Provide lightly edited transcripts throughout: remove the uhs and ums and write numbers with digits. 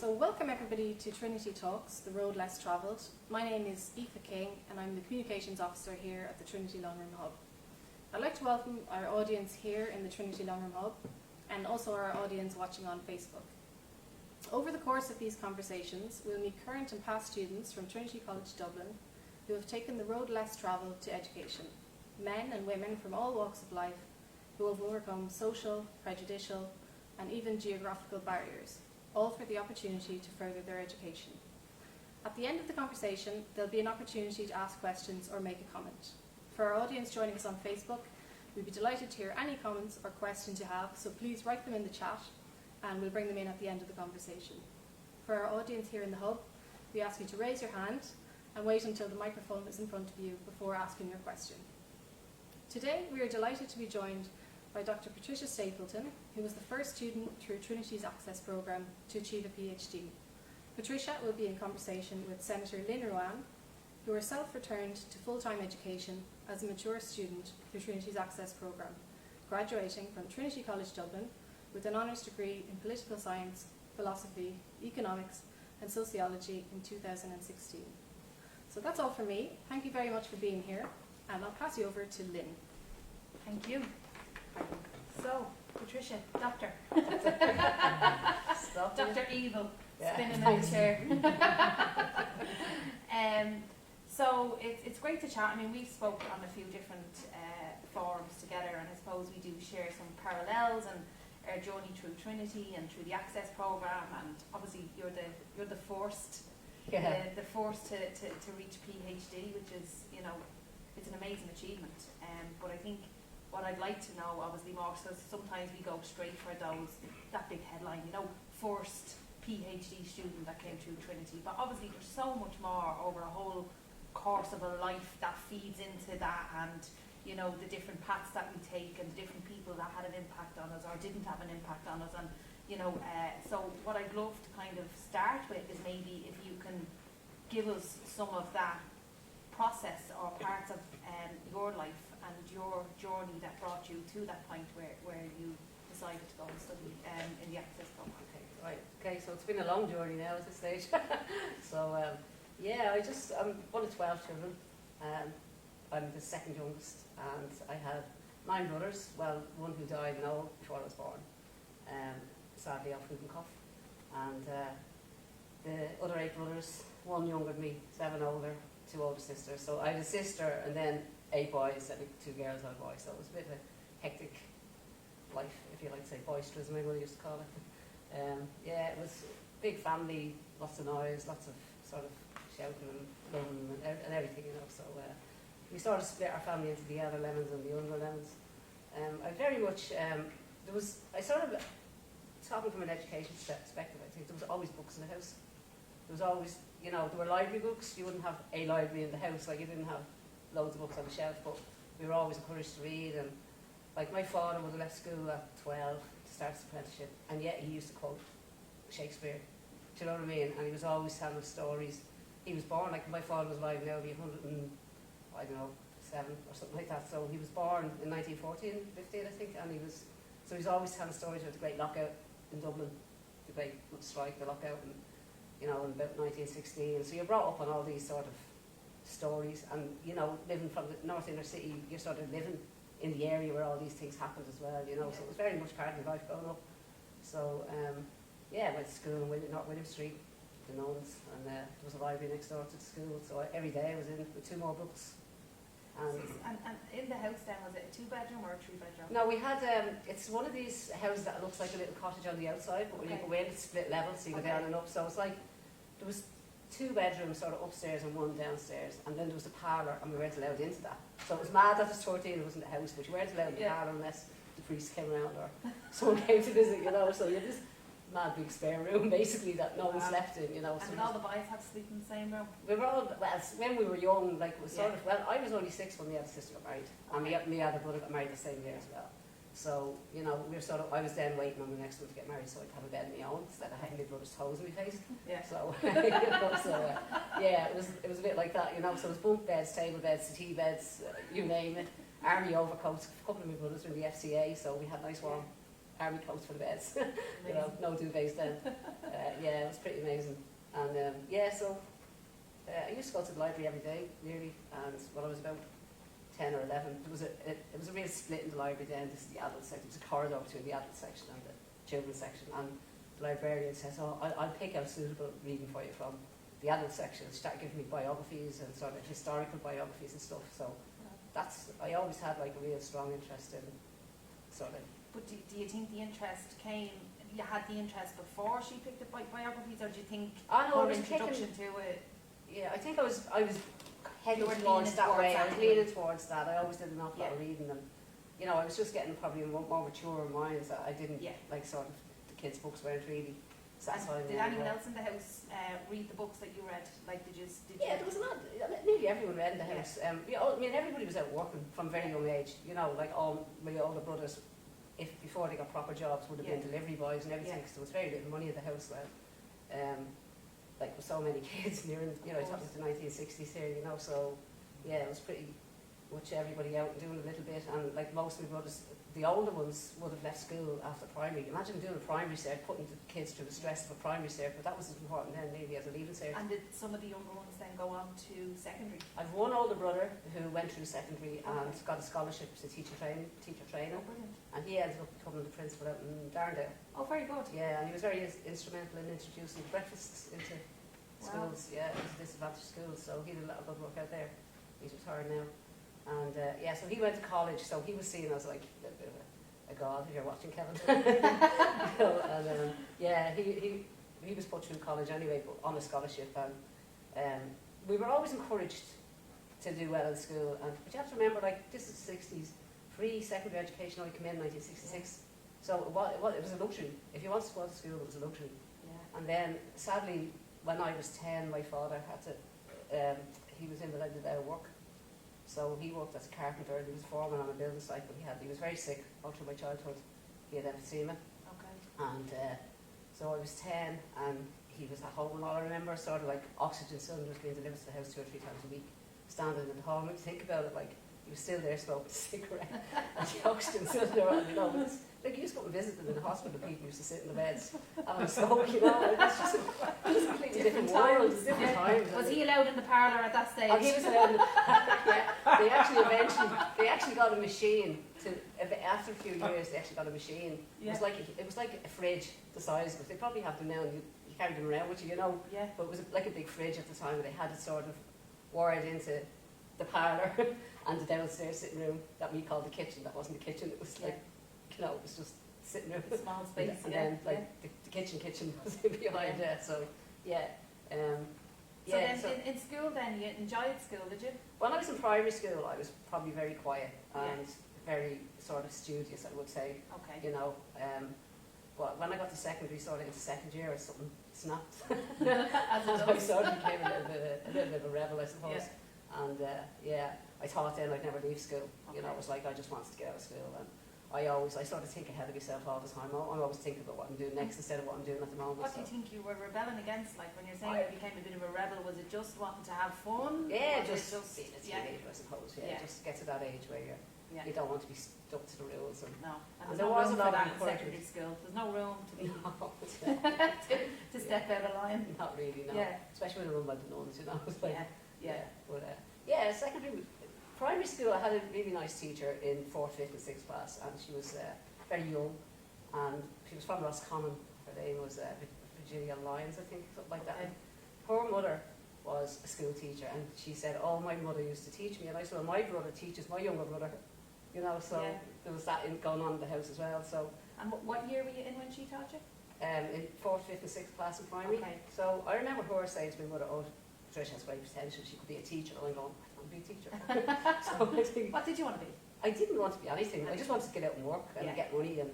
So welcome everybody to Trinity Talks, the road less travelled. My name is Aoife King and I'm the Communications Officer here at the Trinity Longroom Hub. I'd like to welcome our audience here in the Trinity Longroom Hub and also our audience watching on Facebook. Over the course of these conversations, we'll meet current and past students from Trinity College Dublin who have taken the road less travelled to education. Men and women from all walks of life who have overcome social, prejudicial and even geographical barriers, all for the opportunity to further their education. At the end of the conversation, there'll be an opportunity to ask questions or make a comment. For our audience joining us on Facebook, we'd be delighted to hear any comments or questions you have, so please write them in the chat and we'll bring them in at the end of the conversation. For our audience here in the Hub, we ask you to raise your hand and wait until the microphone is in front of you before asking your question. Today, we are delighted to be joined by Dr Patricia Stapleton, who was the first student through Trinity's Access Programme to achieve a PhD. Patricia will be in conversation with Senator Lynn Ruane, who herself returned to full-time education as a mature student through Trinity's Access Programme, graduating from Trinity College Dublin with an honours degree in political science, philosophy, economics and sociology in 2016. So that's all from me. Thank you very much for being here, and I'll pass you over to Lynn. Thank you. So, Patricia, Doctor. Dr. Evil, spinning in the chair. So it's great to chat. I mean, we've spoken on a few different forums together, and I suppose we do share some parallels and our journey through Trinity and through the Access Programme, and obviously you're the first the first to reach PhD, which is, you know, it's an amazing achievement. But I think what I'd like to know, obviously, more, so sometimes we go straight for that big headline, you know, first PhD student that came through Trinity. But obviously there's so much more over a whole course of a life that feeds into that, and, you know, the different paths that we take and the different people that had an impact on us or didn't have an impact on us. And, you know, so what I'd love to kind of start with is maybe if you can give us some of that process or parts of your life and your journey that brought you to that point where you decided to go and study in the Access Programme. Okay, so it's been a long journey now at this stage. So, I'm one of 12 children. I'm the second youngest, and I had 9 brothers. Well, one who died before I was born, sadly off whooping cough. And the other 8 brothers, 1 younger than me, 7 older, 2 older sisters. So I had a sister and then 8 boys, and 2 girls and a boy. So it was a bit of a hectic life, if you like to say, boisterous, my mother used to call it. It was a big family, lots of noise, lots of sort of shouting and loving and everything, you know. So we sort of split our family into the elder lemons and the younger lemons. I very much, talking from an education perspective, I think there was always books in the house. There was always, you know, there were library books. You wouldn't have a library in the house, like you didn't have loads of books on the shelf, but we were always encouraged to read. And like, my father would have left school at 12 to start his apprenticeship, and yet he used to quote Shakespeare. Do you know what I mean? And he was always telling us stories. He was born, like, my father was alive now, he'll be 107 or something like that. So he was born in 1914, 15, I think, and so he's always telling stories about the great lockout in Dublin, the great strike, the lockout, and, you know, in about 1916. So you're brought up on all these sort of stories, and, you know, living from the North Inner City, you're sort of living in the area where all these things happened as well, you know. So it was very much part of my life growing up. So I went to school in North William Street, the nuns, and there was a library next door to the school, so every day I was in with 2 more books. And in the house then, was it a 2-bedroom or a 3-bedroom? No, we had, it's one of these houses that looks like a little cottage on the outside, but when you go in, it's split level, so you go down and up. So it's like, there was 2 bedrooms sort of upstairs and 1 downstairs, and then there was a parlour, and we weren't allowed into that. So it was mad that it was 13, it wasn't the house, but you weren't allowed in the parlour unless the priest came around or someone came to visit, you know. So you had this mad big spare room basically that no one slept in, you know. And did all the boys have to sleep in the same room? We were all, well, when we were young, like, it was sort of, well, I was only 6 when my other sister got married, and my other brother got married the same year as well. So, you know, we were sort of, I was then waiting on the next one to get married so I'd have a bed of my own instead of having my brother's toes in my face. Yeah. So, you know, it was a bit like that, you know. So it was bunk beds, table beds, settee beds, you name it. Army overcoats. A couple of my brothers were in the FCA, so we had nice warm army coats for the beds. You know, no duvets then. Yeah, it was pretty amazing. And so I used to go to the library every day, nearly, and when I was about 10 or 11, it was a real split in the library then. This is the adult section. There's a corridor between the adult section and the children's section, and the librarian says, oh, I'll pick out suitable reading for you from the adult section. She started giving me biographies and sort of historical biographies and stuff, so I always had like a real strong interest in sort of. But do you think the interest came, you had the interest before she picked up biographies, or do you think her introduction to it? Yeah, I think I was heading You were towards that way. I was anyway. leaning towards that. I always did an awful lot of reading, and you know, I was just getting probably more mature minds. I didn't like sort of the kids' books weren't really satisfying. Did anyone else in the house read the books that you read? Like, did you? Yeah, there was a lot. Nearly everyone read in the house. I mean, everybody was out working from a very young age. You know, like all my older brothers, before they got proper jobs, would have been delivery boys and everything. Because there was very little money in the house then. Like with so many kids, and you know, it was the 1960s here, you know. So yeah, it was pretty much everybody out and doing a little bit. And like most of my brothers, the older ones would have left school after primary. Imagine doing a primary cert, putting the kids through the stress of a primary cert, but that was as important then maybe as a leaving cert. And did some of the younger ones then go on to secondary? I've one older brother who went through secondary and got a scholarship to teacher training, Oh, brilliant. and he ended up becoming the principal out in Darndale. Oh, very good. Yeah, and he was very instrumental in introducing breakfasts into schools. Yeah, into disadvantaged schools, so he did a lot of good work out there. He's retired now. And so he went to college, so he was seen as like a bit of a god if you're watching, Kevin. You know, and he was put through college anyway, but on a scholarship, and we were always encouraged to do well in school. But you have to remember, like, this is the 60s, free secondary education only came in 1966, so it was a luxury. If you wanted to go to school, it was a luxury. Yeah. And then, sadly, when I was 10, my father had to, he was invalided out of work. So he worked as a carpenter, and he was foreman on a building site, but he was very sick all through my childhood. He had emphysema. Okay. And so I was 10, and he was at home, and all I remember sort of like oxygen cylinders being delivered to the house 2 or 3 times a week, standing in the hall. And think about it, like, he was still there smoking a cigarette, and the oxygen cylinder, you know, like, you used to go and visit them in the hospital, people used to sit in the beds and smoke, you know. It was just a completely different world, different times. Was he allowed in the parlour at that stage? Oh, he was allowed. They actually got a machine after a few years. They actually got a machine. Yeah. It was like a fridge the size of it. They probably have them now, and you carry them around with you, you know. Yeah. But it was like a big fridge at the time, and they had it sort of wired into the parlour and the downstairs sitting room that we called the kitchen. That wasn't the kitchen. It was like, you know, it was just sitting room. Small space. And then the kitchen was behind it. So yeah. So in school then, you enjoyed school, did you? When I was in primary school, I was probably very quiet and very sort of studious, I would say. Okay. You know, but when I got to secondary, sort of into second year, something snapped. As it I does. sort of became a little bit of a rebel, I suppose. Yeah. And I thought then I'd never leave school. You know, it was like I just wanted to get out of school. And I sort of think ahead of myself all the time. I'm always thinking about what I'm doing next instead of what I'm doing at the moment. What do you think you were rebelling against? Like, when you're saying you became a bit of a rebel, was it just wanting to have fun? Yeah, Was just being a teenager, I suppose. Yeah, just get to that age where you don't want to be stuck to the rules. No, And there's there no was room a lot for of that in secondary school. There's no room to be to step out of line. Not really, no. Yeah. Especially when I run by the nuns, you know. It's like, But primary school, I had a really nice teacher in 4th, 5th and 6th class, and she was very young, and she was from Roscommon. Her name was Virginia Lyons, I think, something like that. Okay. Her mother was a school teacher, and she said, oh, my mother used to teach me, and I said, well, my brother teaches my younger brother, you know, so there was that going on in the house as well. So. And what year were you in when she taught you? In 4th, 5th and 6th class in primary. Okay. So I remember her saying to my mother, oh, Patricia has great potential, she could be a teacher. And I'm going, I don't want to be a teacher. So I think, What did you want to be? I didn't want to be anything. I just wanted to get out and work and get money and,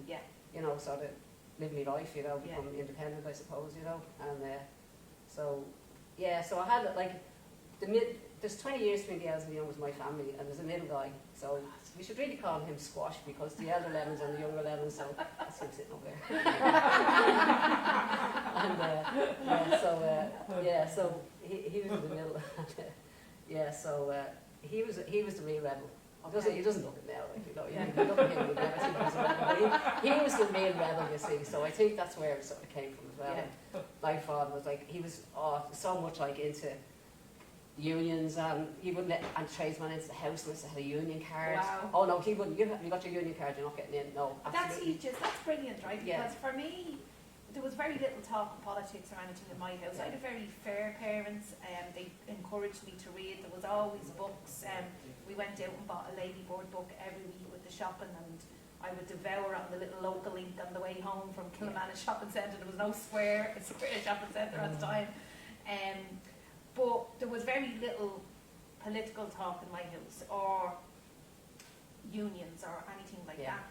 you know, sort of live my life, you know, become independent, I suppose, you know. And so I had like there's 20 years between the elders and the young was my family, and there's a middle guy. So we should really call him Squash, because the elder lemons and the younger lemons, so that's him sitting over there. And so he was in the middle. So he was the real rebel. He doesn't look it now, like, you know. You look at him, you never think he was a rebel. But he was the main rebel, you see. So I think that's where it sort of came from as well. Yeah. My father was like, he was so much like into unions, and he wouldn't let tradesmen into the house unless they had a union card. Wow. Oh no, he wouldn't. You got your union card, you're not getting in. No, absolutely. That's brilliant, right? Yeah. Because for me, there was very little talk of politics or anything in my house. I had a very fair parents, and they encouraged me to read. There was always books. We went out and bought a Ladyboard book every week with the shopping, and I would devour it on the little local link on the way home from Kilmanagh Shopping Centre. There was no square shopping centre at the time. But there was very little political talk in my house, or unions or anything like that.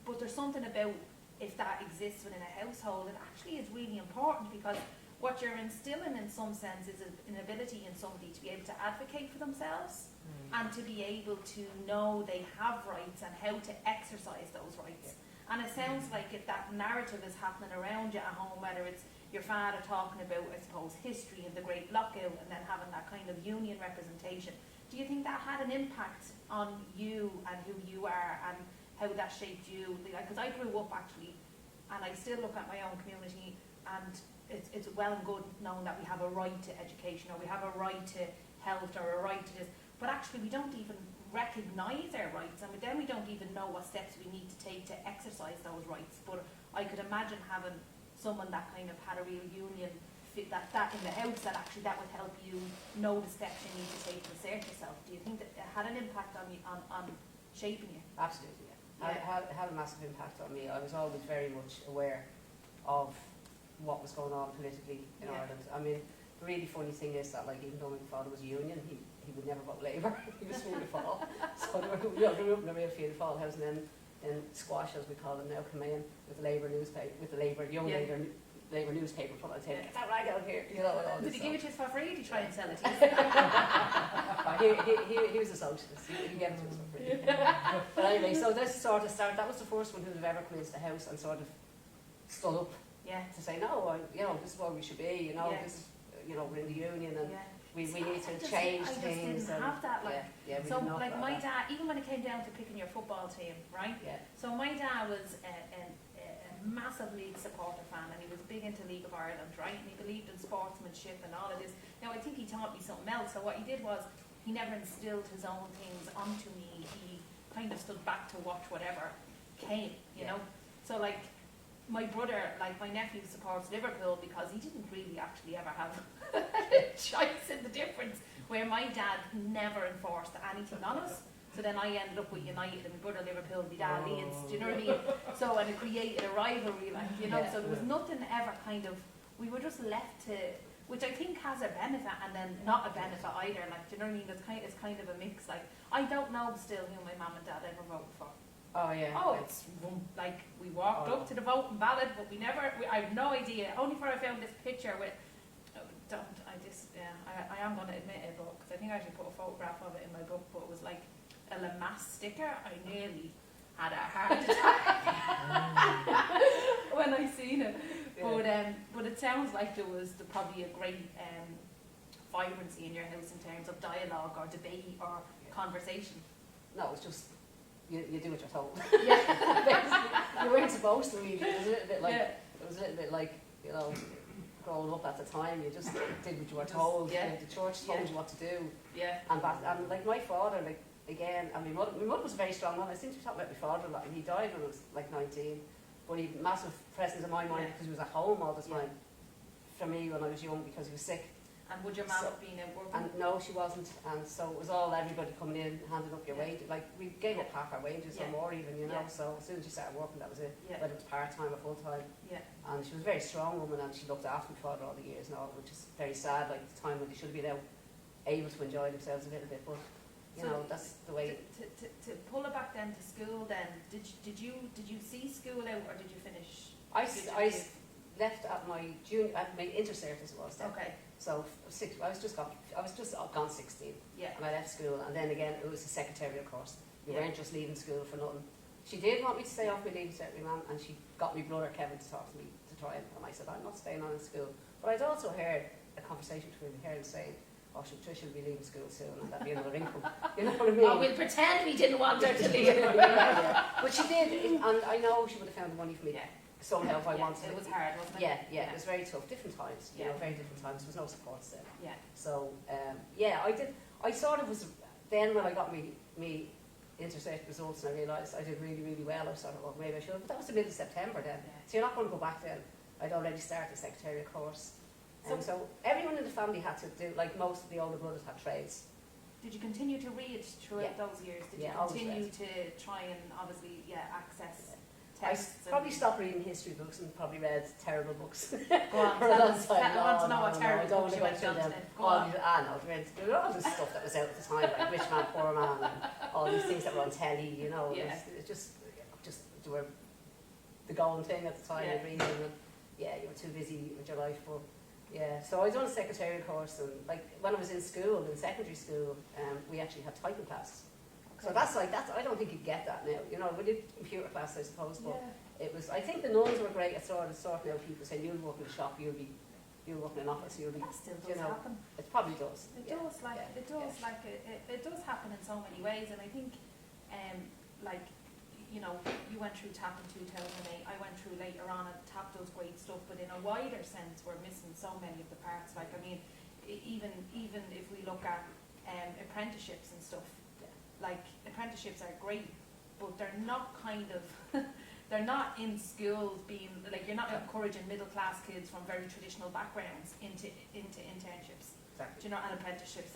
But there's something about, if that exists within a household, it actually is really important, because what you're instilling in some sense is an ability in somebody to be able to advocate for themselves and to be able to know they have rights and how to exercise those rights. And it sounds like if that narrative is happening around you at home, whether it's your father talking about, I suppose, history and the Great Lockout, and then having that kind of union representation, do you think that had an impact on you and who you are, and how that shaped you? Because I grew up actually, and I still look at my own community, and it's well and good knowing that we have a right to education, or we have a right to health, or a right to this, but actually we don't even recognise our rights, and then we don't even know what steps we need to take to exercise those rights. But I could imagine having someone that kind of had a real union, that in the house, that actually that would help you know the steps you need to take to assert yourself. Do you think that it had an impact on you, on shaping you? Absolutely, yeah. It had a massive impact on me. I was always very much aware of what was going on politically in Ireland. I mean, the really funny thing is that, like, even though my father was a union, he would never vote Labour. He was Fianna Fáil. So they grew up in a real Fianna Fáil house, and then Squash, as we call them now, come in with the Labour newspaper, Labour newspaper put on the table. Get that rag out here, you know. Did he give it to us for free? Did he try and sell it to you? He was a socialist. He gave it to us for free. But anyway, so this sort of started. That was the first one who had ever come into the house and sort of stood up to say, no, this is where we should be. This is, we're in the union, and we need to change things. I just didn't have that. So, like, my dad, even when it came down to picking your football team, right? Yeah. So my dad was a massive League supporter fan, and he was big into League of Ireland, right? And he believed in sportsmanship and all of this. Now, I think he taught me something else. So what he did was, he never instilled his own things onto me. He kind of stood back to watch whatever came, you know? So, like, my brother, like, my nephew supports Liverpool because he didn't really actually ever have a choice in the difference, where my dad never enforced anything on us. So then I ended up with United, and my brother Liverpool, my dad Leeds, do you know what I mean? So, and it created a rivalry, like, so there was nothing ever kind of, we were just left to, which I think has a benefit and then not a benefit either, like, do you know what I mean? It's kind of a mix, like, I don't know still who my mum and dad ever voted for. Oh yeah. Oh, it's like, we walked up to the voting ballot, but I have no idea, only for I found this picture with, I am going to admit it, but because I think I actually put a photograph of it in my book, but it was like a Lamass sticker. I nearly had a heart attack when I seen it. But it sounds like there was probably a great vibrancy in your house in terms of dialogue or debate or conversation. No, it's just you do what you're told. Yeah. You weren't supposed to really. It was a little bit like growing up at the time. You just did what you were told. The church told you what to do. Yeah. And like my father, like, again, I mean, my mother was a very strong woman. I seem to be talking about my father a lot, and he died when I was like 19. But he had massive presence in my mind because he was at home all the time. For me, when I was young, because he was sick. And would your mum have been at work? And no, she wasn't. And so it was all everybody coming in, handing up your wages. Like, we gave up half our wages or more even, So as soon as she started working, that was it. Whether it was part-time or full-time. And she was a very strong woman, and she looked after my father all the years now, which is very sad, like the time when they should have been out able to enjoy themselves a little bit. But that's the way. To pull it back then to school, then did you see school out, or did you finish? I left at my inter-cert as it was then. Okay. So I was just gone 16. Yeah. And I left school, and then again it was a secretarial course. You weren't just leaving school for nothing. She did want me to stay off my leave, certainly, ma'am, and she got my brother Kevin to talk to me to try it, and I said I'm not staying on in school. But I'd also heard a conversation between her and saying, oh, Patricia will be leaving school soon and that'll be another income. You know what I mean? Oh, we'll pretend we didn't want her to leave. But she did, and I know she would have found the money for me somehow if I wanted it. it. Was hard, wasn't it? Yeah, it was very tough. Different times, you know, very different times. There was no support then. Yeah. So, I sort of was, then when I got me intersect results and I realised I did really, really well, I was sort of, well, maybe I should, but that was the middle of September then. Yeah. So you're not going to go back then. I'd already started the secretarial course. So everyone in the family had to do, like most of the older brothers had trades. Did you continue to read throughout those years? Did you continue to try and obviously, access texts? I probably stopped reading history books and probably read terrible books. Go on, for a long time. I want to know what terrible books you went through them. There was all this stuff that was out at the time, like Rich Man, Poor Man, and all these things that were on telly, you know. It was just they were the going thing at the time, reading, and you were too busy with your life. But so I done a secretarial course, and like when I was in school, in secondary school, we actually had typing classes. So that's I don't think you'd get that now. You know, we did computer class, I suppose, but it was. I think the nuns were great at sorting out people, saying you'll work in a shop, you'll work in an office, you'll be. That still does happen. It probably does. It does happen in so many ways, and I think, you went through TAP in 2008. I went through later on, and TAP does great stuff, but in a wider sense, we're missing so many of the parts. Like, I mean, even if we look at apprenticeships and stuff. Like, apprenticeships are great, but they're not they're not in schools being, like, you're not encouraging middle class kids from very traditional backgrounds into internships. Exactly. Do you know, and apprenticeships,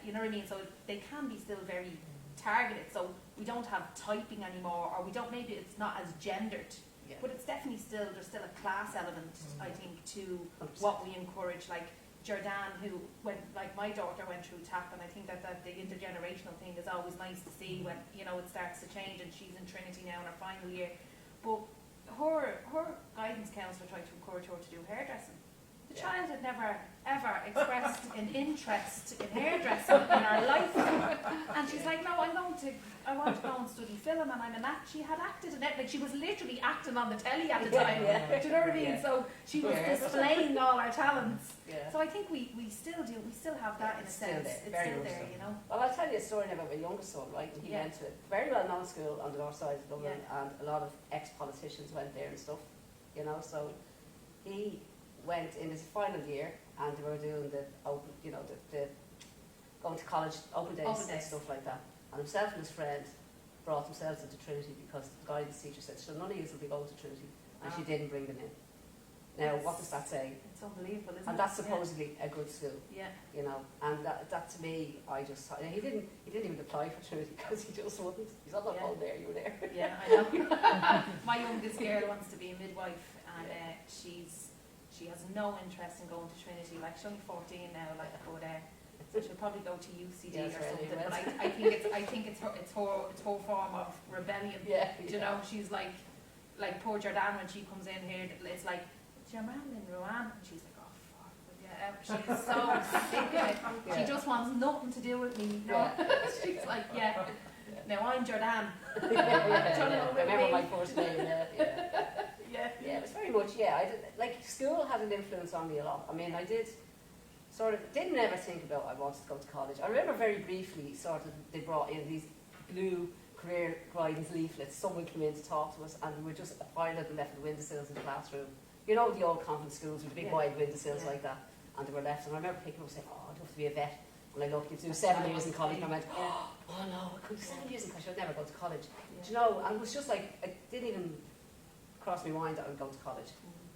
you know what I mean? So they can be still very targeted. So we don't have typing anymore, or maybe it's not as gendered, but it's definitely there's still a class element, I think, to 100%. What we encourage, like, Jordan, who went, like my daughter went through TAP, and I think that the intergenerational thing is always nice to see when, you know, it starts to change, and she's in Trinity now in her final year. But her guidance counsellor tried to encourage her to do hairdressing. The child had never ever expressed an interest in hairdressing in her life, and she's like, no, I want to go and study film, and I'm an act. She had acted in it, like she was literally acting on the telly at the time. Do you know what I mean? So she was displaying all her talents. So I think we still do. We still have that in a sense. It's still there, you know. Well, I'll tell you a story about my youngest son, right? He went to a very well-known school on the north side of Dublin, and a lot of ex-politicians went there and stuff, you know. So he went in his final year, and they were doing the open, you know, the going to college open days and stuff like that. And himself and his friend brought themselves into Trinity because the guidance teacher said, so none of you will be going to Trinity, and she didn't bring them in. Now, what does that say? It's unbelievable, isn't it? And that's supposedly a good school. You know, and that to me, I just thought, he didn't even apply for Trinity because he just wouldn't. He's not like, oh, there, you were there. Yeah, I know. My youngest girl wants to be a midwife, and she has no interest in going to Trinity. Like, she's only 14 now, like, but so she'll probably go to UCD or something. But I think it's her form of rebellion. You know, she's like poor Jordan when she comes in here. It's like, it's your man Lynn Ruane, and she's like, oh fuck, she's so sick of it. She just wants nothing to do with me. You know? She's like, now I'm Jordan. Remember my first name. It was very much, I did, like, school had an influence on me a lot. I mean, I didn't ever think about I wanted to go to college. I remember very briefly, they brought in these blue career guidance leaflets. Someone came in to talk to us, and we were just a pile of them left in the windowsills in the classroom. You know, the old convent schools with the big wide windowsills like that, and they were left. And I remember picking up and saying, oh, I'd love to be a vet. And I looked, you do 7 years in college, and I went, oh no, I could do 7 years in college, I'd never go to college. Do you know, and it was just like, it didn't even cross my mind that I would go to college.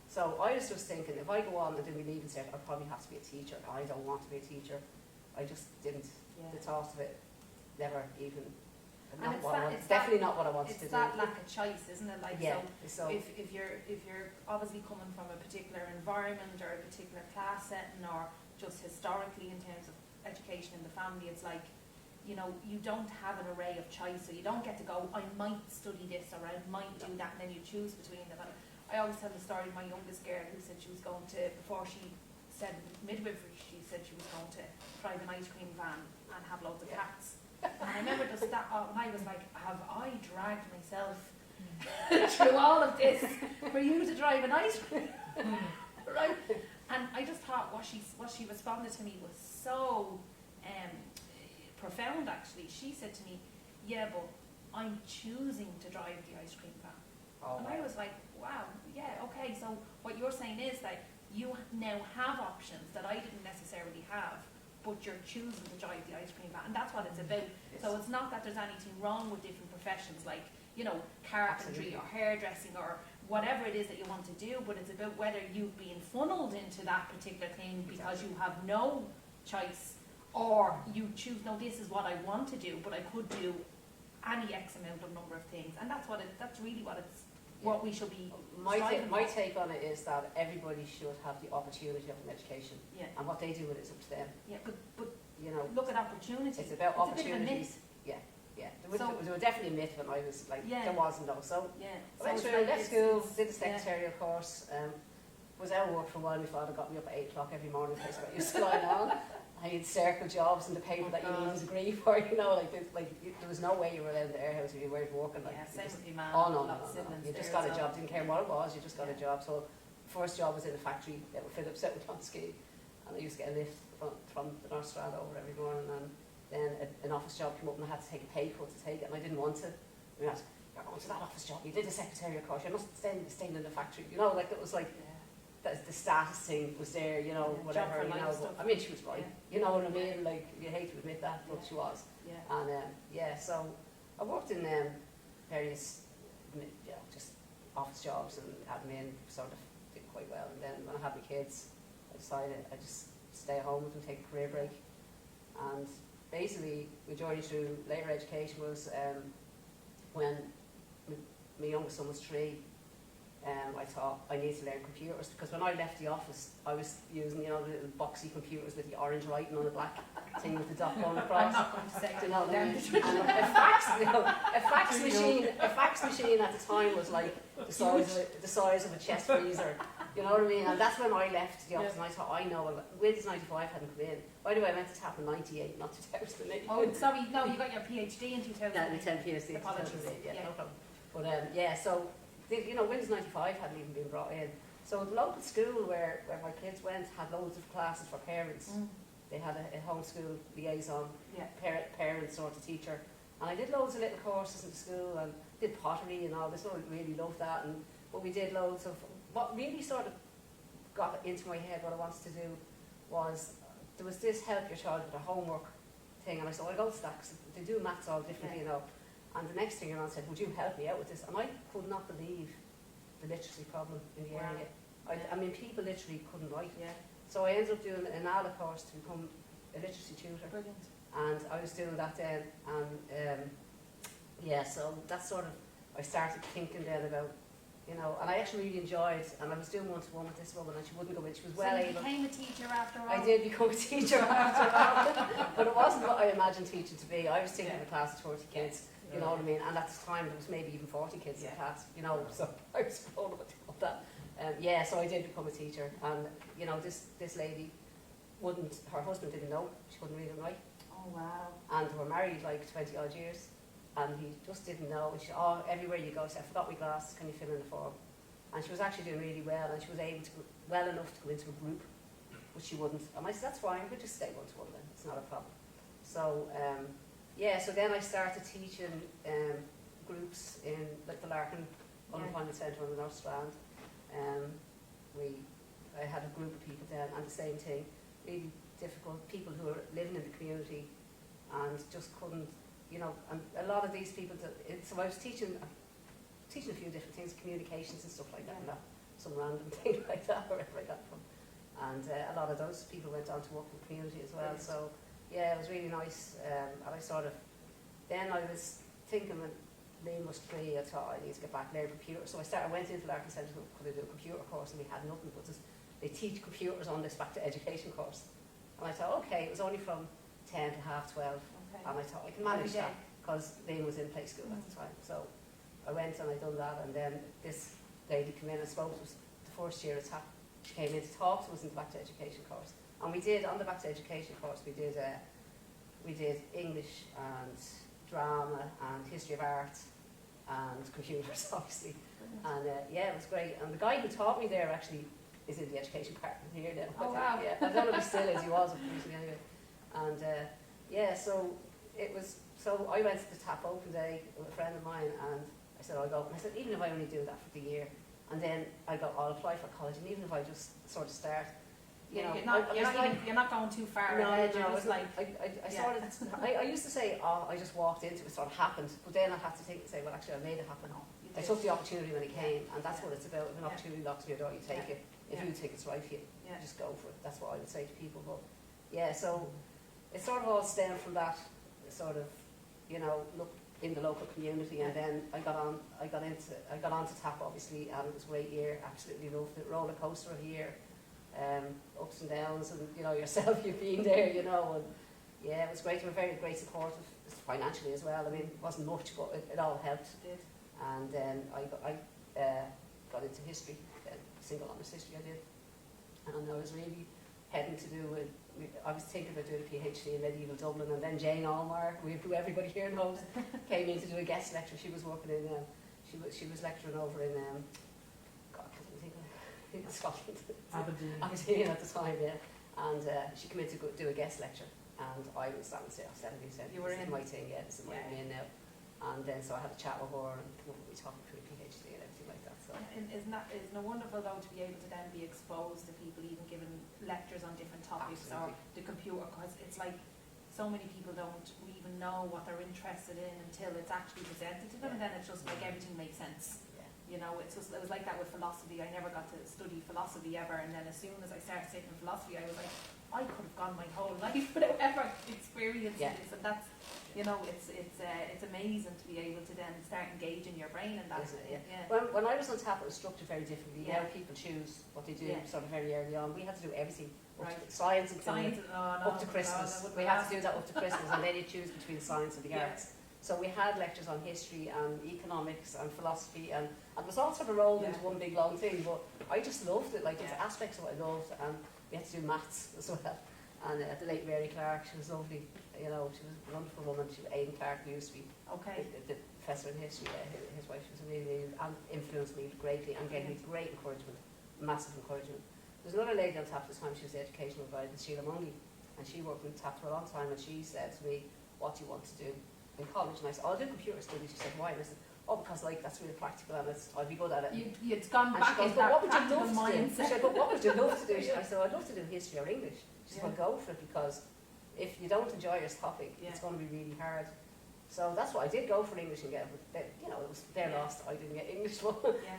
So I was just thinking, if I go on and do my leaving cert, I'd probably have to be a teacher. I don't want to be a teacher. I just didn't. The thought of it never even. Definitely not what I wanted to do. It's that lack of choice, isn't it? Like, so if you're obviously coming from a particular environment or a particular class setting, or just historically in terms of education in the family, it's like, you know, you don't have an array of choice, so you don't get to go, I might study this or I might do that, and then you choose between them. And I always tell the story of my youngest girl who said she was going to, before she said midwifery, she said she was going to drive an ice cream van and have loads of cats. And I remember just that, and I was like, have I dragged myself through all of this for you to drive an ice cream? Right? And I just thought, what she responded to me was so profound. Actually, she said to me, "Yeah, but I'm choosing to drive the ice cream van." And I was like, "Wow, yeah, okay. So what you're saying is that you now have options that I didn't necessarily have, but you're choosing to drive the ice cream van," and that's what it's about. Yes. So it's not that there's anything wrong with different professions, like, you know, carpentry or hairdressing or whatever it is that you want to do, but it's about whether you've been funneled into that particular thing because you have no choice, or you choose, no, this is what I want to do, but I could do any X amount of number of things, and that's really what it's, what we should be striving My for. take on it is that everybody should have the opportunity of an education, Yeah, and what they do with it is up to them. yeah, but You know, look at opportunity. it's about It's a bit of a opportunities. myth. Yeah, So- there was definitely a myth when I was like, Yeah. there wasn't though. So Yeah. I went it's through, like left it's- school, it's- did the secretarial course, was out of work for a while. My father got me up at 8 o'clock every morning in case I got used to lying on. I had circle jobs in the paper that you needed to agree for, you know, there was no way you were allowed in the airhouse if you weren't working. Yeah, same with your man. Oh no, lots of no. siblings You just there got a as job, well. didn't care what it was, you just got a Yeah. job. So first job was in a factory that were Phillips out on ski, and I used to get a lift from the North Strand over every morning, and then an office job came up and I had to take a pay cut to take it, and I didn't want to. I mean, you're going to that office job, you did a secretarial course, you're not staying in the factory, you know, like it was like the status thing was there, you know, Yeah, whatever, job for you life know. stuff. I mean, she was right, Yeah. you know what I mean? Like, you hate to admit that, but Yeah. she was. Yeah. And yeah, so I worked in various, you know, just office jobs and admin, sort of did quite well. And then when I had my kids, I decided I'd just stay at home with them, take a career break. And basically, my journey through later education was when my youngest son was 3. I thought I needed to learn computers, because when I left the office, I was using, you know, the little boxy computers with the orange writing on the black thing with the dot going across. I'm not going to say Do you know what I mean? that. And a fax machine at the time was like the size of a chest freezer. You know what I mean? And that's when I left the office, and I thought, I know, and Windows 95 hadn't come in. By the way, I went to TAP in 98, not 2008. Oh, sorry, no, you got your PhD in 2000. Yeah, in 10 PhD. Apologies. Yeah, Yeah. no problem. But yeah, so you know, Windows 95 hadn't even been brought in. So the local school where my kids went had loads of classes for parents. They had a homeschool liaison, Yeah. parent sort of teacher. And I did loads of little courses in school and did pottery and all this. I really loved that. But we did loads of, what really sort of got into my head what I wanted to do was, there was this help your child with their homework thing. And I said, well, I'll go to that, because they do maths all differently, you know. And the next thing around said, would you help me out with this? And I could not believe the literacy problem in the area. I mean, people literally couldn't write. Yeah. So I ended up doing an ALA course to become a literacy tutor. Brilliant. And I was doing that then. And yeah, so that's sort of, I started thinking then about, you know, and I actually really enjoyed, and I was doing one-to-one with this woman, and she wouldn't go in. She was well So you able. became a teacher after all? I did become a teacher after all, but it wasn't what I imagined teaching to be. I was thinking of a class of 40 kids. You know what I mean? And at the time, there was maybe even 40 kids in the class, you know, so I was blown away with that. Yeah, so I did become a teacher, and, you know, this lady wouldn't, her husband didn't know, she couldn't read and write, Oh, wow. and they were married like 20 odd years, and he just didn't know. And she, everywhere you go, she said, I forgot my glasses, can you fill in the form? And she was actually doing really well, and she was able to, well enough to go into a group, but she wouldn't. And I said, that's fine, we'll just stay one-to-one then, it's not a problem. So, yeah, so then I started teaching groups in like the Larkin Unemployment Centre on the North Strand. I had a group of people then, and the same thing, really difficult people who were living in the community and just couldn't, you know, and a lot of these people, so I was teaching a few different things, communications and stuff like that, and that, some random thing like that, wherever I got it from. And a lot of those people went on to work in the community as well. So yeah, it was really nice. And I sort of, then I was thinking when Lynn was 3, I thought I need to get back and learn computers. So I went into Larkin Centre, could I do a computer course? And we had nothing but this, they teach computers on this back to education course. And I thought, okay, it was only from 10 to half 12. Okay. And I thought I can manage that, because Lynn was in play school at the time. So I went and I done that, and then this lady came in and spoke to us the first year at TAP. She came in to talk to us in the back to education course. And we did, on the back to education course, we did English and drama and history of art and computers, obviously. And yeah, it was great. And the guy who taught me there actually is in the education department here now. Oh, wow. Yeah, I don't know if he still is, he was usually anyway. And yeah, so it was, so I went to the tap open day with a friend of mine, and I said, I'll go. And I said, even if I only do that for the year, and then I'll apply for college, and even if I just sort of start, you know, you're not going too far no, ahead. no, You're just like, I used to say, oh, I just walked into it, it sort of happened, but then I had to think and say, well, actually, I made it happen. I took the opportunity when it came, and that's what it's about. If an opportunity knocks on your door, you take it. If you think it's right for you, you just go for it. That's what I would say to people. But yeah, so it sort of all stemmed from that sort of, you know, look in the local community, and then I got on to TAP obviously, and it was a great year. Absolutely loved it. Roller coaster of a year, ups and downs, and you know yourself, you've been there, you know, and yeah, it was great. We were very great supportive financially as well. I mean, it wasn't much, but it all helped. It did. And then I got into history, single honours history I did, and I was really heading to do I was thinking about doing a PhD in medieval Dublin, and then Jane Allmar, who everybody here knows, came in to do a guest lecture. She was working in, she was lecturing over in, God, I can't think of it, in Scotland. Aberdeen at the time, yeah. And she came in to do a guest lecture, and I was 17 cents. You were in? This is my thing, yeah, this is my in now. And then so I had a chat with her, and we talked through PhD and everything like that. So isn't it wonderful though to be able to then be exposed to people even giving lectures on different topics, or the computer, because it's like so many people don't even know what they're interested in until it's actually presented to them, and then it's just like everything makes sense. You know, it was like that with philosophy. I never got to study philosophy ever, and then as soon as I started studying philosophy, I was like, I could have gone my whole life without ever experiencing this, and that's, you know, it's amazing to be able to then start engaging your brain in that. When I was on TAP, it was structured very differently. Now people choose what they do sort of very early on. We had to do everything. Science included, up to Christmas. We had to do that up to Christmas, and then you choose between science and the arts. So we had lectures on history and economics and philosophy, and it was all sort of rolled into one big long thing, but I just loved it. Like, there's aspects of what I loved, and we had to do maths as well. And the late Mary Clark, she was lovely. You know, she was a wonderful woman. She was Aidan Clark, who used to be the professor in history. His wife, she was really, and influenced me greatly and gave me great encouragement, massive encouragement. There's another lady on TAP this time. She was the educational advisor, Sheila Mungy, and she worked with TAP for a long time. And she said to me, "What do you want to do in college?" And I said, "Oh, I'll do computer studies." She said, "Why?" And I said, "Oh, because like that's really practical, and I'd be good at it." You'd gone and back into that practical mindset. She said, "But what would you love to do?" I said, "I'd love to do history or English." She said, "Well, go for it, because if you don't enjoy your topic, it's going to be really hard." So that's what I did, go for English and get, you know, it was their loss. I didn't get English.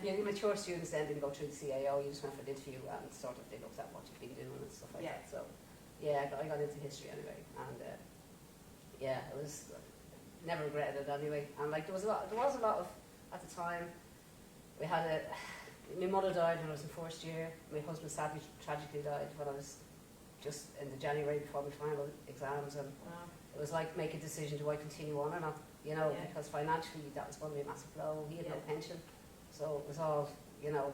You know, mature students then didn't go through the CAO. You just went for an interview, and sort of they looked at what you've been doing and stuff like that. So yeah, I got into history anyway, and yeah, it was never regretted it anyway. And like there was a lot of at the time. We had my mother died when I was in first year. My husband sadly tragically died when I was just in the January before my final exams, and it was like, make a decision, do I continue on or not, you know, because financially that was going to be a massive blow. He had no pension, so it was all, you know,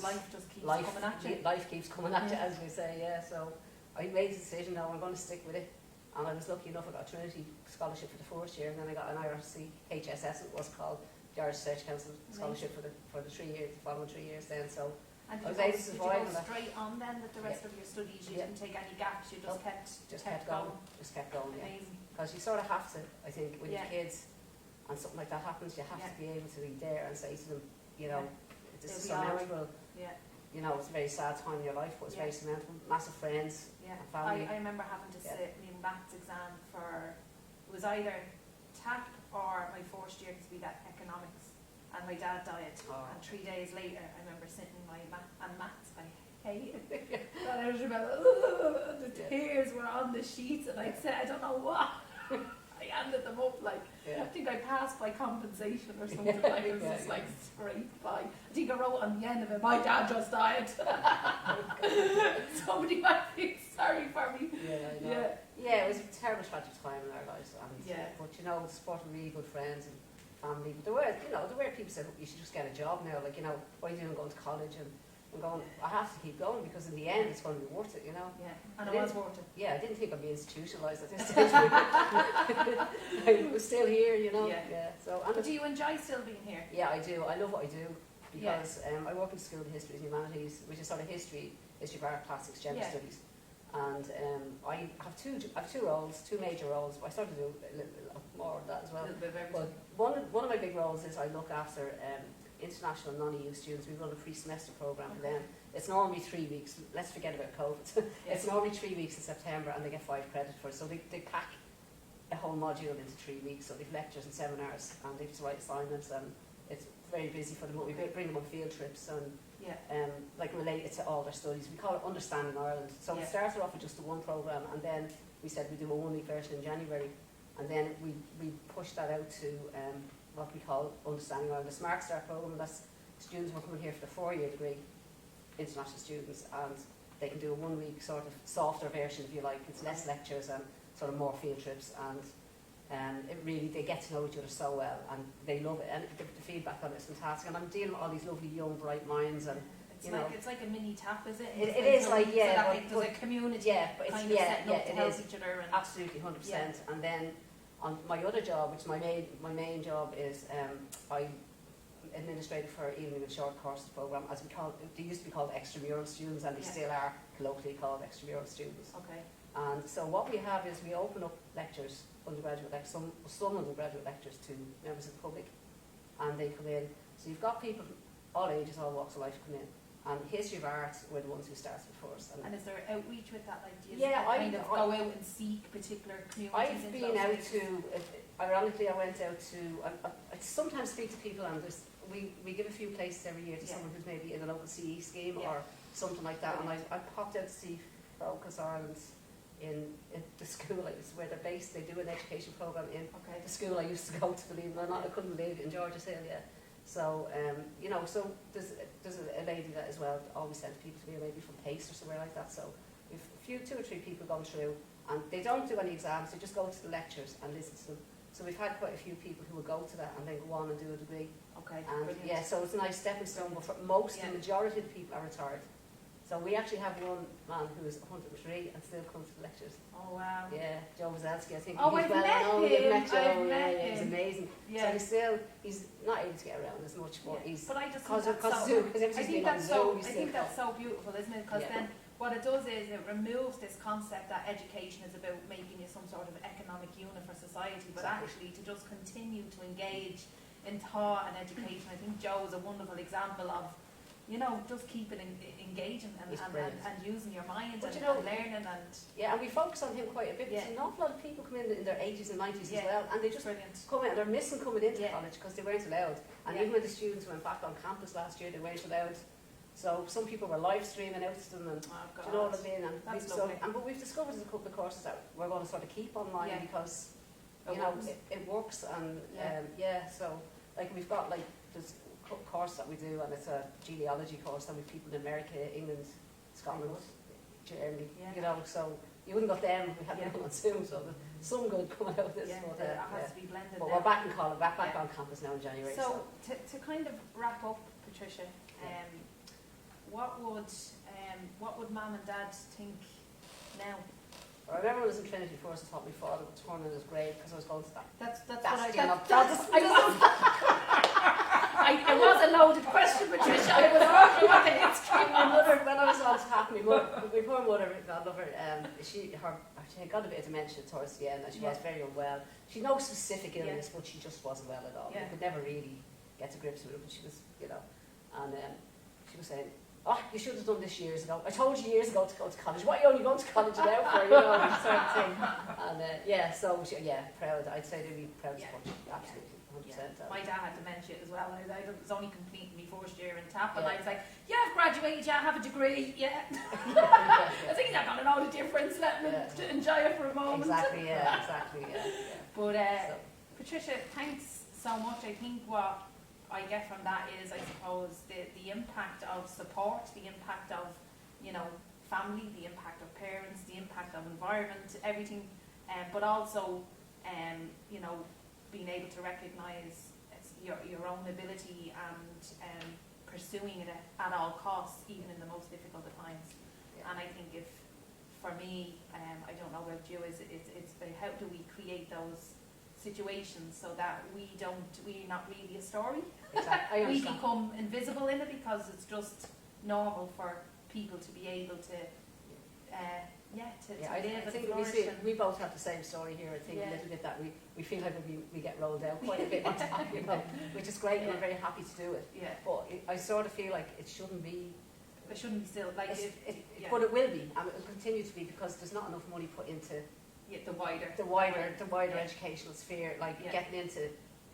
life just keeps coming at you. Life keeps coming at you, as we say, so I made the decision, now I'm going to stick with it, and I was lucky enough, I got a Trinity scholarship for the first year, and then I got an IRC HSS, it was called, the Irish Research Council scholarship for the 3 years, the following 3 years then, so and I was able to survive. Did you go straight on then with the rest of your studies? You didn't take any gaps, you just kept going? Just kept going, amazing. Because you sort of have to, I think, with your kids, and something like that happens, you have to be able to be there and say to them, you know, this is so memorable. You know, it's a very sad time in your life, but it's very sentimental. Massive friends, and family. I remember having to sit my maths exam for, it was either TAP or my first year to be that economics, and my dad died, and 3 days later I remember sitting my maths, I hated it. And I just remember the tears were on the sheets, and I said, I don't know what. I handed them up like, I think I passed by compensation or something, like it was just like scraped by. I think I wrote on the end of it, my dad just died. Somebody might feel sorry for me. Yeah, it was a terrible tragic time in our lives, but you know, it's supported really good friends and family. But there were people said, you should just get a job now, like, you know, what are you doing going to college? And I'm going, I have to keep going, because in the end it's going to be worth it, you know. And it was worth it. I didn't think I'd be institutionalised at this stage. I was still here, you know. So, but do you enjoy still being here? Yeah, I do. I love what I do. because I work in the School of Histories and Humanities, which is sort of history of art, classics, gender studies. And I have two roles, two major roles. I sort of do a lot more of that as well. A little bit of everything. But one of my big roles is I look after international non-EU students. We run a pre-semester programme for them. It's normally 3 weeks. Let's forget about COVID. It's normally 3 weeks in September, and they get 5 credit for it. So they pack a whole module into 3 weeks. So they've lectures and seminars, and they have to write assignments, and it's very busy for them. But we bring them on field trips and like related to all their studies. We call it Understanding Ireland. So we started off with just the one programme, and then we said we do a 1 week version in January, and then we pushed that out to what we call Understanding Ireland, the Smart Start programme. That's students who are coming here for the 4-year degree, international students, and they can do a 1 week sort of softer version, if you like. It's less lectures and sort of more field trips, and it really, they get to know each other so well, and they love it, and the feedback on it is fantastic. And I'm dealing with all these lovely young bright minds, and it's like a mini tap, is it? It is like, so that there's a community but it's, kind of setting up to help each other. And absolutely 100%. And then on my other job, which is my main job, is I'm administrator for Evening and Short Courses programme, as we call it. They used to be called extramural students, and they still are colloquially called extramural students. Okay. And so what we have is we open up lectures, undergraduate lectures, some undergraduate lectures to members of the public, and they come in. So you've got people from all ages, all walks of life come in. And history of art were the ones who started it first. And is there outreach with that? Like, do you go out and seek particular communities? I've been out to, ironically, I went out to, I sometimes speak to people, and we give a few places every year to someone who's maybe in a local CE scheme or something like that. Brilliant. And I popped out to see Focus Ireland in the school where they're based. They do an education programme in the school I used to go to, believe it or not. I couldn't believe it, in George's Hill, So, so there's a lady that as well always sends people to me, maybe from Pace or somewhere like that. So we've 2 or 3 people gone through, and they don't do any exams, they just go to the lectures and listen to them. So we've had quite a few people who will go to that and then go on and do a degree. Okay, and brilliant. So it's a nice stepping stone, but for the majority of the people are retired. So we actually have one man who is 103 and still comes to the lectures. Oh wow. Yeah, Joe Wazelsky, I think. Oh, he's I've met him. I've met him. He's him. amazing. Yeah. So he's not able to get around as much, but he's. But I just think that's so beautiful, isn't it? Because then what it does is it removes this concept that education is about making you some sort of economic unit for society, but actually to just continue to engage in thought and education. I think Joe is a wonderful example of, just keeping engaging and using your mind and learning and... Yeah, and we focus on him quite a bit. There's an awful lot of people come in their 80s and 90s as well, and they just come in, they're missing coming into college because they weren't allowed. And even when the students went back on campus last year, they weren't allowed. So some people were live streaming out to them, and do you know what I mean? And but we've discovered there's a couple of courses that we're going to sort of keep online because it works, and so like we've got this course that we do, and it's a genealogy course, and with people in America, England, Scotland, Germany, so you wouldn't got them if we hadn't gone on Zoom, so there's some good coming out of this. But it has to be blended. But we're back in college, back on campus now in January. So to kind of wrap up, Patricia, what would Mum and Dad think now? I remember when I was in Trinity first, I thought my father would turn in his grave because I was going to that. That's what it was a loaded question, Patricia. I was wondering what the history. My mother, when I was on tap, my poor mother, God love her, she got a bit of dementia towards the end, and she was very unwell. She had no specific illness, but she just wasn't well at all. We could never really get to grips with it, but she was, and she was saying, "Oh, you should have done this years ago. I told you years ago to go to college. What are you only going to college now for?" Sort of thing. And so proud. I'd say they'd be proud as much. Absolutely, 100%. My dad had dementia as well. I was only completing my first year in TAP, and I was like, I've graduated. I have a degree. I think I'm gonna know the difference. Let me enjoy it for a moment. Exactly. But Patricia, thanks so much. I think what I get from that is, I suppose, the impact of support, the impact of, family, the impact of parents, the impact of environment, everything, but also, being able to recognise your own ability and pursuing it at all costs, even in the most difficult of times. And I think for me, I don't know about you, it's about how do we create those situations so that we're not really a story. Exactly. I We understand. become invisible in it because it's just normal for people to be able to, to I live and think flourish. we both have the same story here. I think a little bit that we feel like we get rolled out quite a bit on top, which is great, and we're very happy to do it. Yeah, But I sort of feel like it shouldn't be. it shouldn't be still like But it will be, and it will continue to be, because there's not enough money put into the wider. the wider educational sphere, like getting into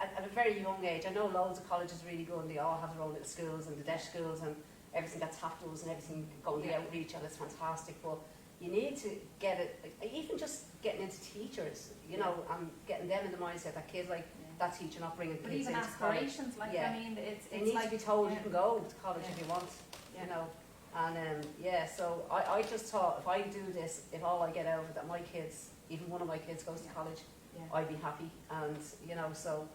at a very young age. I know loads of colleges are really good, and they all have their own little schools and the deaf schools and everything that's happened and everything going the outreach, and it's fantastic. But you need to get it, like, even just getting into teachers, and getting them in the mindset that kids like that teacher not bringing But kids even into college. aspirations, like Yeah. I mean, it's They need like to be told you can go to college if you want, Yeah. And so I just thought, if I do this, if all I get out of it, that my kids, even one of my kids goes to college, I'd be happy. And so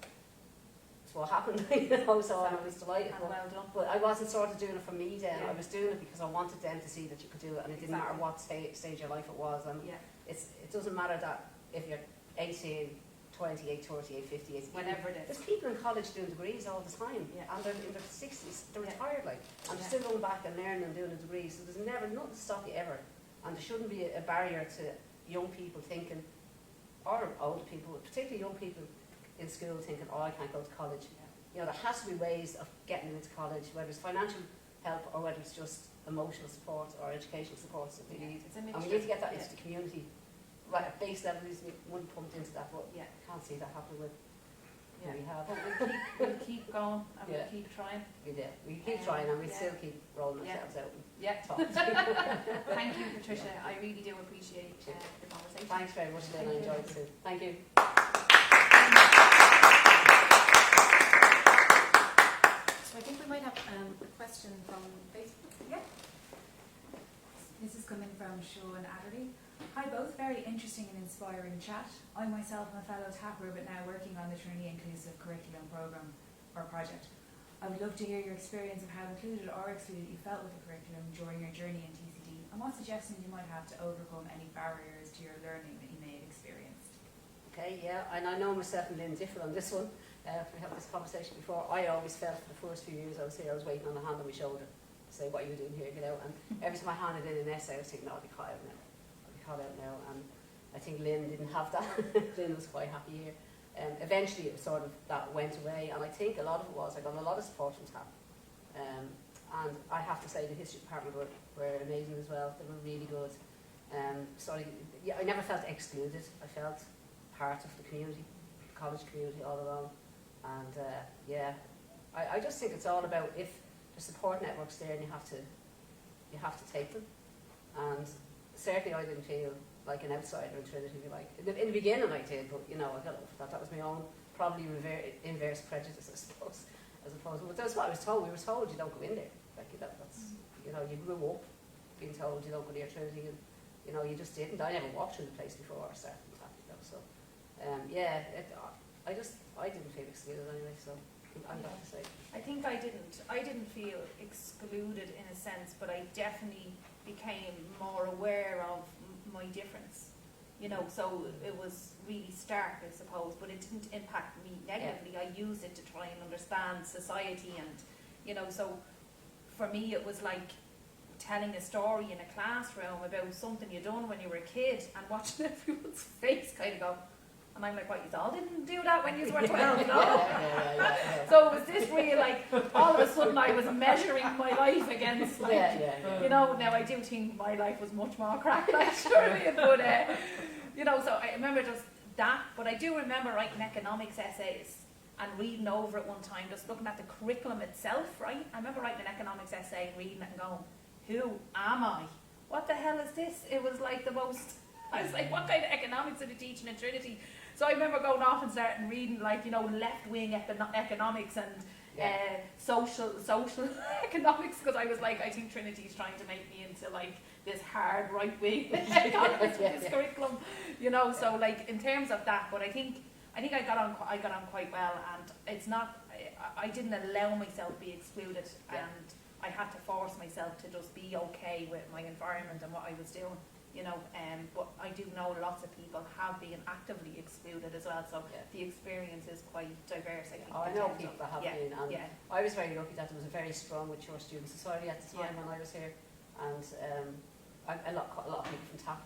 it's what happened, so I was delighted. and well done. But I wasn't sort of doing it for me then. Yeah. I was doing it because I wanted them to see that you could do it, and it didn't matter what stage of your life it was. And it doesn't matter that if you're 18, 28, 38, 50, Whenever it is. there's people in college doing degrees all the time, and they're in their 60s, they're retired, and they're still going back and learning and doing a degree. So there's never nothing to stop you ever, and there shouldn't be a barrier to young people thinking, or older people, particularly young people in school thinking, I can't go to college. There has to be ways of getting into college, whether it's financial help or whether it's just emotional support or educational support that they need. It's a And we mixture. need to get that into the community. Right, at base level, needs to be money pumped into that, but can't see that happening with what we have. But we'll keep going and we'll keep trying. We keep trying, and we still keep rolling ourselves out. Thank you, Patricia. I really do appreciate the conversation. Thanks very much, Lynn. I enjoyed it too. Thank you. So I think we might have a question from Facebook. Yeah. This is coming from Sean Adderley. Hi both, very interesting and inspiring chat. I myself am a fellow tapper but now working on the Trinity Inclusive Curriculum Programme or project. I would love to hear your experience of how included or excluded you felt with the curriculum during your journey in TCD, and what suggestions you might have to overcome any barriers to your learning that you may have experienced. Okay, and I know myself and Lynn differ on this one. We had this conversation before. I always felt for the first few years I was here, I was waiting on a hand on my shoulder to say, what are you doing here, get out. And every time I handed in an essay, I was thinking, I'll be caught out now. And I think Lynn didn't have that. Lynn was quite happy here. Eventually it was sort of, that went away, and I think a lot of it was, I got a lot of support from TAP. And I have to say the history department were amazing as well. They were really good. I never felt excluded. I felt part of the community, the college community all along. And I just think it's all about, if the support network's there, and you have to take them. And certainly I didn't feel like an outsider in Trinity. In the beginning I did, but I got over that. That was my own probably inverse prejudice, I suppose. But that's what I was told. We were told you don't go in there. That's you grew up being told you don't go near Trinity, and you just didn't. I never walked through the place before I started with that. So I didn't feel excluded anyway. So I'm glad to say. I think I didn't feel excluded in a sense, but I definitely became more aware of my difference. So it was really stark, I suppose, but it didn't impact me negatively. I used it to try and understand society, and so for me it was like telling a story in a classroom about something you done when you were a kid, and watching everyone's face kind of go, and I'm like, what, you all didn't do that when you were 12, no? So it was this real, like, all of a sudden I was measuring my life against, like, now I do think my life was much more crack, like, surely, but, so I remember just that, but I do remember writing economics essays and reading over it one time, just looking at the curriculum itself, right? I remember writing an economics essay and reading it and going, who am I? What the hell is this? It was like the most, I was like, what kind of economics are they teaching in Trinity? So I remember going off and starting reading, like, left-wing economics and social economics, because I was like, I think Trinity's trying to make me into, like, this hard right-wing economics with this curriculum, So, like, in terms of that, but I think I got on quite well, and it's not, I didn't allow myself to be excluded, and I had to force myself to just be okay with my environment and what I was doing. you know, but I do know lots of people have been actively excluded as well, so the experience is quite diverse, I think. I know people that have been, and yeah. I was very lucky that there was a very strong mature student society at the time when I was here, and a lot of people from TAP,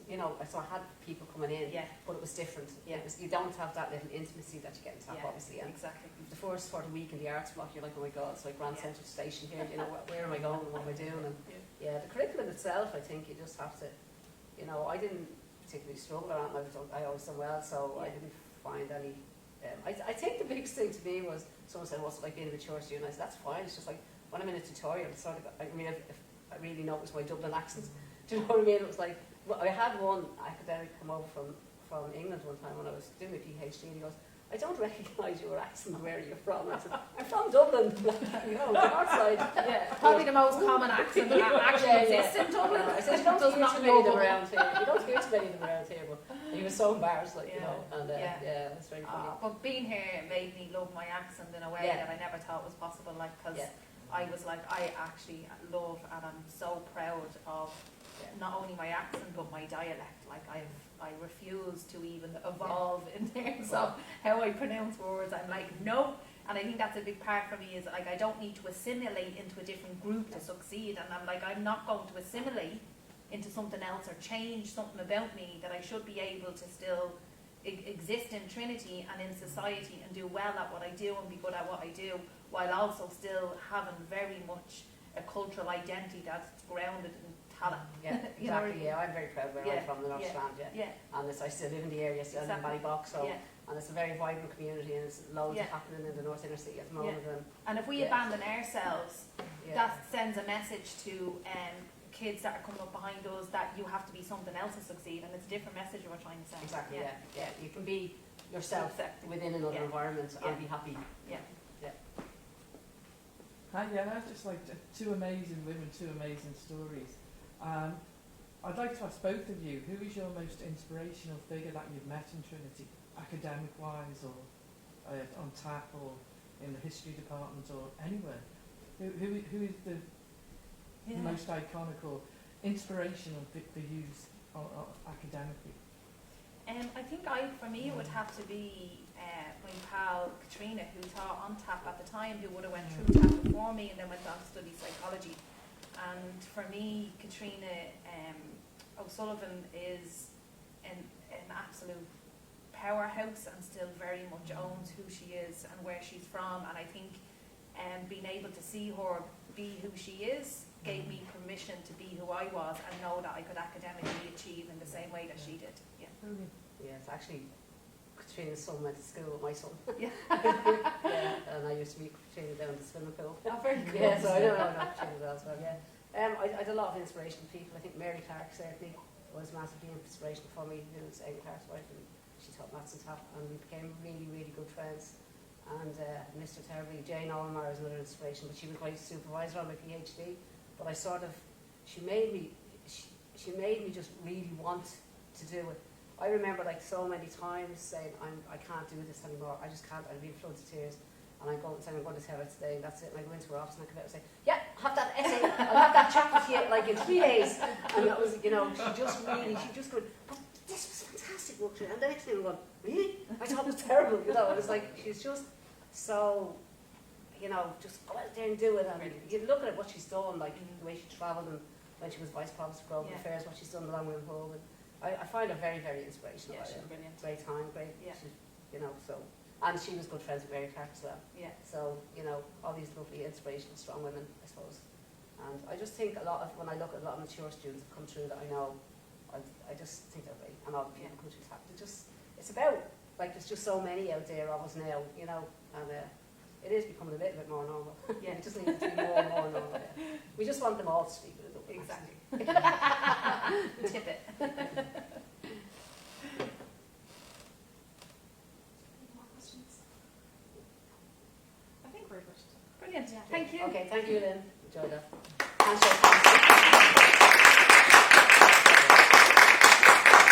you know, so I had people coming in, but it was different. It was, you don't have that little intimacy that you get in TAP, obviously. And exactly. the first sort of week in the arts block, you're like, oh my God, it's like Grand Central Station here. You know, where am I going? What am I doing? And the curriculum itself, I think you just have to, you know, I didn't particularly struggle around. I always done well, so I didn't find any. I think the biggest thing to me was someone said, "What's it like being a mature student?" I said, "That's fine. It's just like when I'm in a tutorial, it's sort of. I mean, if I really noticed my Dublin accent. Do you know what I mean? It was like, well, I had one academic come over from England one time when I was doing my PhD, and he goes, "I don't recognise your accent. Where are you from?" I said, "I'm from Dublin." You know, the north side. Probably the most common accent that actually exists in Dublin. I said, "You don't hear too many of them around here. You don't hear too many of them around here." But he was so embarrassed, like, you know, and it's very funny. But being here made me love my accent in a way that I never thought was possible, like, because I was like, I actually love and I'm so proud of not only my accent but my dialect. Like, I refuse to even evolve in terms of how I pronounce words. I'm like, no. And I think that's a big part for me, is like, I don't need to assimilate into a different group to succeed. And I'm like, I'm not going to assimilate into something else or change something about me, that I should be able to still exist in Trinity and in society and do well at what I do and be good at what I do, while also still having very much a cultural identity that's grounded in talent. Yeah, exactly. I'm very proud where I'm from, the North Strand. And I still live in the area, still in Ballybox, so and it's a very vibrant community, and there's loads happening in the North Inner City at the moment. And if we abandon ourselves, that sends a message to kids that are coming up behind us that you have to be something else to succeed, and it's a different message we're trying to send. Exactly. You can be yourself within another environment and be happy. Hi, that's just like two amazing women, two amazing stories. I'd like to ask both of you, who is your most inspirational figure that you've met in Trinity, academic-wise, or on TAP, or in the history department, or anywhere? Who is the most iconic or inspirational for you academically? I think for me it would have to be my pal Katrina, who taught on TAP at the time, who would have went through TAP before me and then went on to study psychology. And for me, Katrina O'Sullivan is an absolute powerhouse and still very much owns who she is and where she's from. And I think being able to see her be who she is gave me permission to be who I was and know that I could academically achieve in the same way that she did. It's actually Katrina's son went to school with my son. And I used to meet Katrina down in the swimming pool. Oh, very good. So I know Katrina as well. I had a lot of inspirational people. I think Mary Clark certainly was massively inspirational for me, who was Aidan Clark's wife, and she taught maths and TAP, and we became really, really good friends. And Mr. Terribly, Jane Allmar is another inspiration, but she was my supervisor on my PhD. But she made me just really want to do it. I remember, like, so many times saying, I can't do this anymore, I just can't, I'd be in floods of tears. And I'm going to tell her today, and that's it. And I go into her office and I come out and say, yeah, have that essay, I'll have that chat with you, like, in 3 days. And that was, you know, she just could, but this was fantastic work. And the next thing I'm going, really? I thought it was terrible, you know. It was like, she's just so, you know, just go out there and do it. And you look at what she's done, like, the way she travelled, and when she was Vice Provost of Global Affairs, what she's done in the long way home. And I find her very, very inspirational. She's brilliant. Great time, great, you know, so. And she was good friends with Mary Clark as well. So, you know, all these lovely, inspirational, strong women, I suppose. And I just think when I look at a lot of mature students that come through that I know, I just think they're great. And all the people come through TAP. It's about, like, there's just so many out there of us now, you know, and it is becoming a little bit more normal. We just need it to be more and more normal. We just want them all to speak with it. Exactly. Tip it. Brilliant. Thank you. Okay, thank you, Lynn. Enjoy that. Handshake.